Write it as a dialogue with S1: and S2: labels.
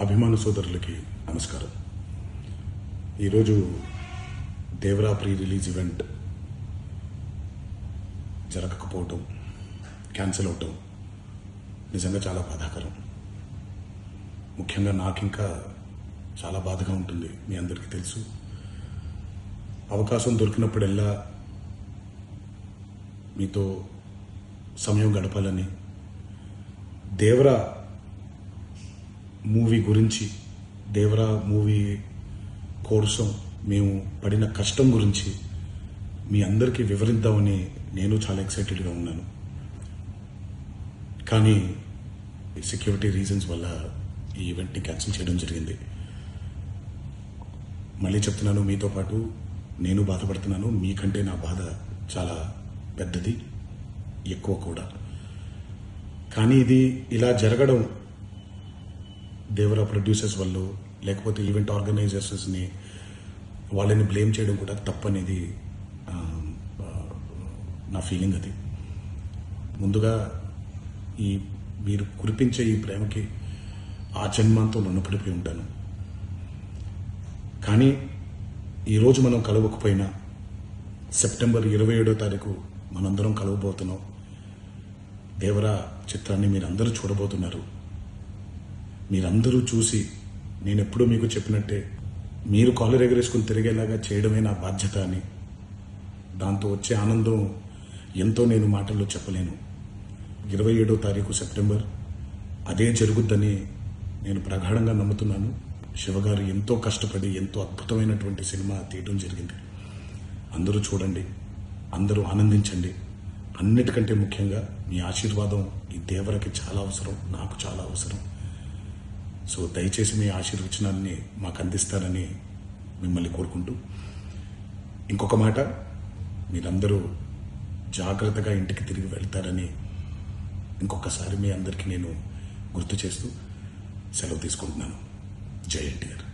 S1: అభిమాన సోదరులకి నమస్కారం. ఈరోజు దేవరా ప్రీ రిలీజ్ ఈవెంట్ జరగకపోవటం, క్యాన్సిల్ అవటం నిజంగా చాలా బాధాకరం. ముఖ్యంగా నాకు ఇంకా చాలా బాధగా ఉంటుంది. మీ అందరికీ తెలుసు, అవకాశం దొరికినప్పుడల్లా మీతో సమయం గడపాలని, దేవరా మూవీ గురించి, దేవరా మూవీ కోసం మేము పడిన కష్టం గురించి మీ అందరికీ వివరిద్దామని నేను చాలా ఎక్సైటెడ్గా ఉన్నాను. కానీ సెక్యూరిటీ రీజన్స్ వల్ల ఈ ఈవెంట్ని క్యాన్సిల్ చేయడం జరిగింది. మళ్ళీ చెప్తున్నాను, మీతో పాటు నేను బాధపడుతున్నాను. మీకంటే నా బాధ చాలా పెద్దది, ఎక్కువ కూడా. కానీ ఇది ఇలా జరగడం దేవరా ప్రొడ్యూసర్స్ వల్ల, లేకపోతే ఈవెంట్ ఆర్గనైజర్స్ని వాళ్ళని బ్లేమ్ చేయడం కూడా తప్పనేది నా ఫీలింగ్. అది ముందుగా ఈ మీరు కురిపించే ఈ ప్రేమకి ఆ జన్మంతో రుణపడిపోయి ఉంటాను. కానీ ఈరోజు మనం కలవకపోయినా సెప్టెంబర్ 27వ తారీఖు మనందరం కలవబోతున్నాం. దేవరా చిత్రాన్ని మీరందరూ చూడబోతున్నారు. మీరందరూ చూసి, నేను ఎప్పుడూ మీకు చెప్పినట్టే, మీరు కాలర్ ఎగరేసుకుని తిరిగేలాగా చేయడమే నా బాధ్యత అని, దాంతో వచ్చే ఆనందం ఎంతో నేను మాటల్లో చెప్పలేను. 27వ తారీఖు సెప్టెంబర్ అదే జరుగుద్దని నేను ప్రగాఢంగా నమ్ముతున్నాను. శివగారు ఎంతో కష్టపడి ఎంతో అద్భుతమైనటువంటి సినిమా తీయడం జరిగింది. అందరూ చూడండి, అందరూ ఆనందించండి. అన్నిటికంటే ముఖ్యంగా మీ ఆశీర్వాదం ఈ దేవరకి చాలా అవసరం, నాకు చాలా అవసరం. సో దయచేసి మీ ఆశీర్వచనాన్ని మాకు అందిస్తారని మిమ్మల్ని కోరుకుంటూ, ఇంకొక మాట, మీరందరూ జాగ్రత్తగా ఇంటికి తిరిగి వెళ్తారని ఇంకొకసారి మీ అందరికీ నేను గుర్తు చేస్తూ సెలవు తీసుకుంటున్నాను. జై ఎన్టీఆర్.